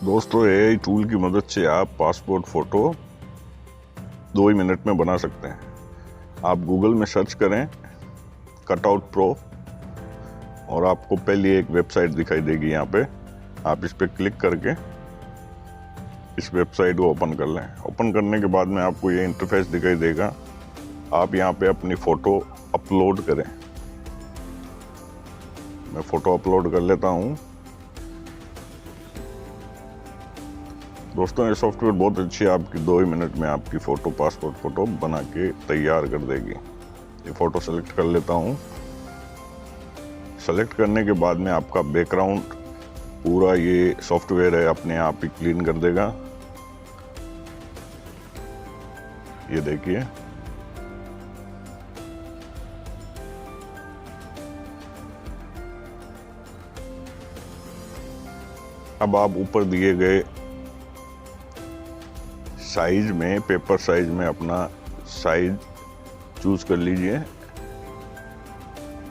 दोस्तों AI tool की मदद से आप पासपोर्ट फ़ोटो 2 ही मिनट में बना सकते हैं। आप गूगल में सर्च करें कटआउट प्रो और आपको पहली एक वेबसाइट दिखाई देगी। यहाँ पे आप इस पर क्लिक करके इस वेबसाइट को ओपन कर लें। ओपन करने के बाद में आपको ये इंटरफेस दिखाई देगा। आप यहाँ पे अपनी फ़ोटो अपलोड करें। मैं फ़ोटो अपलोड कर लेता हूँ। दोस्तों ये सॉफ्टवेयर बहुत अच्छी है, आपकी 2 ही मिनट में आपकी फ़ोटो पासपोर्ट फ़ोटो बना के तैयार कर देगी। ये फ़ोटो सेलेक्ट कर लेता हूँ। सेलेक्ट करने के बाद में आपका बैकग्राउंड पूरा ये सॉफ्टवेयर है अपने आप ही क्लीन कर देगा। ये देखिए, अब आप ऊपर दिए गए साइज में, पेपर साइज में अपना साइज चूज कर लीजिए।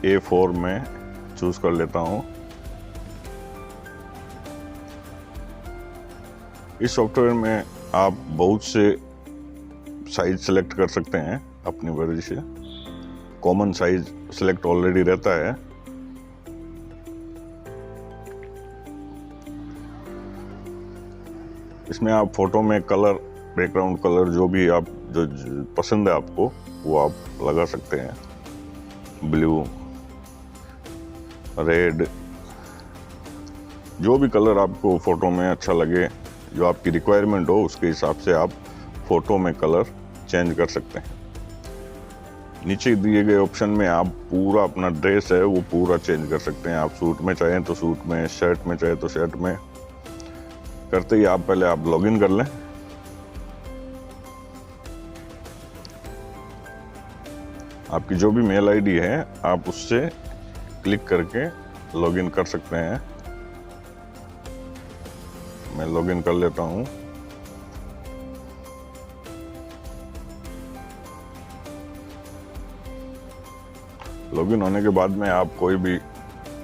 A4 में चूज कर लेता हूं। इस सॉफ्टवेयर में आप बहुत से साइज सेलेक्ट कर सकते हैं अपनी मर्जी से। कॉमन साइज सेलेक्ट ऑलरेडी रहता है। इसमें आप फोटो में कलर, बैकग्राउंड कलर जो भी आप जो पसंद है आपको वो आप लगा सकते हैं। ब्लू, रेड, जो भी कलर आपको फ़ोटो में अच्छा लगे, जो आपकी रिक्वायरमेंट हो उसके हिसाब से आप फ़ोटो में कलर चेंज कर सकते हैं। नीचे दिए गए ऑप्शन में आप पूरा अपना ड्रेस है वो पूरा चेंज कर सकते हैं। आप सूट में चाहें तो सूट में, शर्ट में चाहे तो शर्ट में। करते ही आप पहले आप लॉगिन कर लें। आपकी जो भी मेल आईडी है आप उससे क्लिक करके लॉगिन कर सकते हैं। मैं लॉगिन कर लेता हूं। लॉगिन होने के बाद में आप कोई भी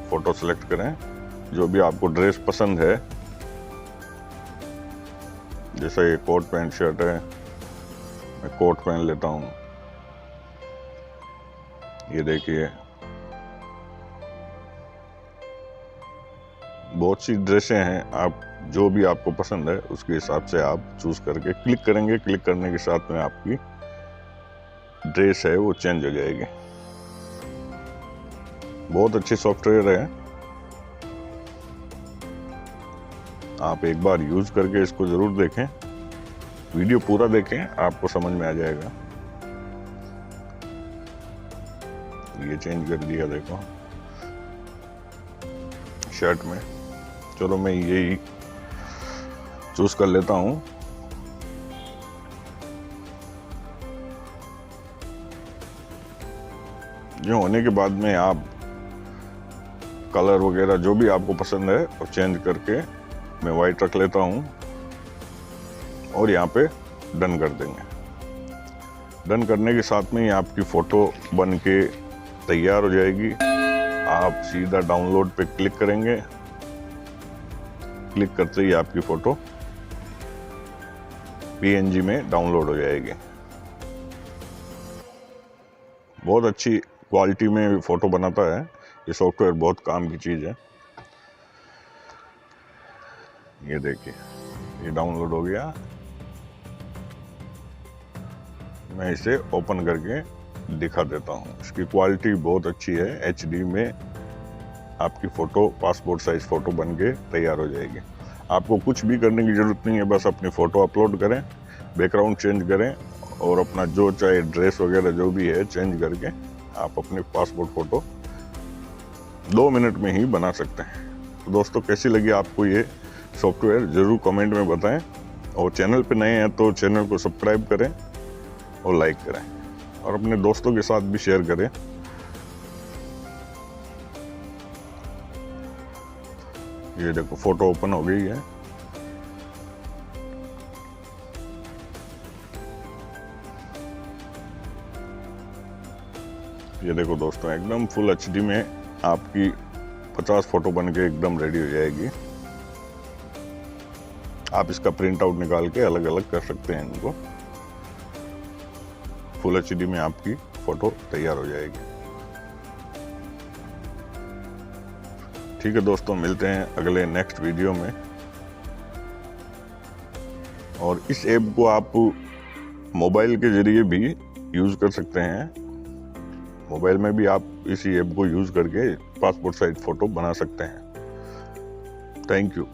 फोटो सेलेक्ट करें, जो भी आपको ड्रेस पसंद है। जैसे ये कोट पैंट शर्ट है, मैं कोट पहन लेता हूँ। ये देखिए, बहुत सी ड्रेसें हैं। आप जो भी आपको पसंद है उसके हिसाब से आप चूज करके क्लिक करेंगे। क्लिक करने के साथ में आपकी ड्रेस है वो चेंज हो जाएगी। बहुत अच्छी सॉफ्टवेयर है। आप एक बार यूज करके इसको जरूर देखें। वीडियो पूरा देखें, आपको समझ में आ जाएगा। ये चेंज कर दिया, देखो शर्ट में। चलो मैं यही चूज कर लेता हूं। ये होने के बाद में आप कलर वगैरह जो भी आपको पसंद है और चेंज करके मैं वाइट रख लेता हूं और यहाँ पे डन कर देंगे। डन करने के साथ में ही आपकी फ़ोटो बन के तैयार हो जाएगी। आप सीधा डाउनलोड पे क्लिक करेंगे। क्लिक करते ही आपकी फ़ोटो PNG में डाउनलोड हो जाएगी। बहुत अच्छी क्वालिटी में फ़ोटो बनाता है ये सॉफ्टवेयर, बहुत काम की चीज़ है। ये देखिए, ये डाउनलोड हो गया। मैं इसे ओपन करके दिखा देता हूँ। इसकी क्वालिटी बहुत अच्छी है। HD में आपकी फ़ोटो पासपोर्ट साइज फ़ोटो बन के तैयार हो जाएगी। आपको कुछ भी करने की ज़रूरत नहीं है, बस अपनी फ़ोटो अपलोड करें, बैकग्राउंड चेंज करें और अपना जो चाहे ड्रेस वगैरह जो भी है चेंज करके आप अपनी पासपोर्ट फ़ोटो 2 मिनट में ही बना सकते हैं। तो दोस्तों कैसी लगी आपको ये सॉफ्टवेयर ज़रूर कमेंट में बताएं। और चैनल पे नए हैं तो चैनल को सब्सक्राइब करें और लाइक करें और अपने दोस्तों के साथ भी शेयर करें। ये देखो फ़ोटो ओपन हो गई है। ये देखो दोस्तों, एकदम फुल HD में आपकी 50 फ़ोटो बन के एकदम रेडी हो जाएगी। आप इसका प्रिंट आउट निकाल के अलग अलग कर सकते हैं इनको। फुल एचडी में आपकी फोटो तैयार हो जाएगी। ठीक है दोस्तों, मिलते हैं अगले नेक्स्ट वीडियो में। और इस ऐप को आप मोबाइल के जरिए भी यूज कर सकते हैं। मोबाइल में भी आप इसी ऐप को यूज करके पासपोर्ट साइज फोटो बना सकते हैं। Thank you.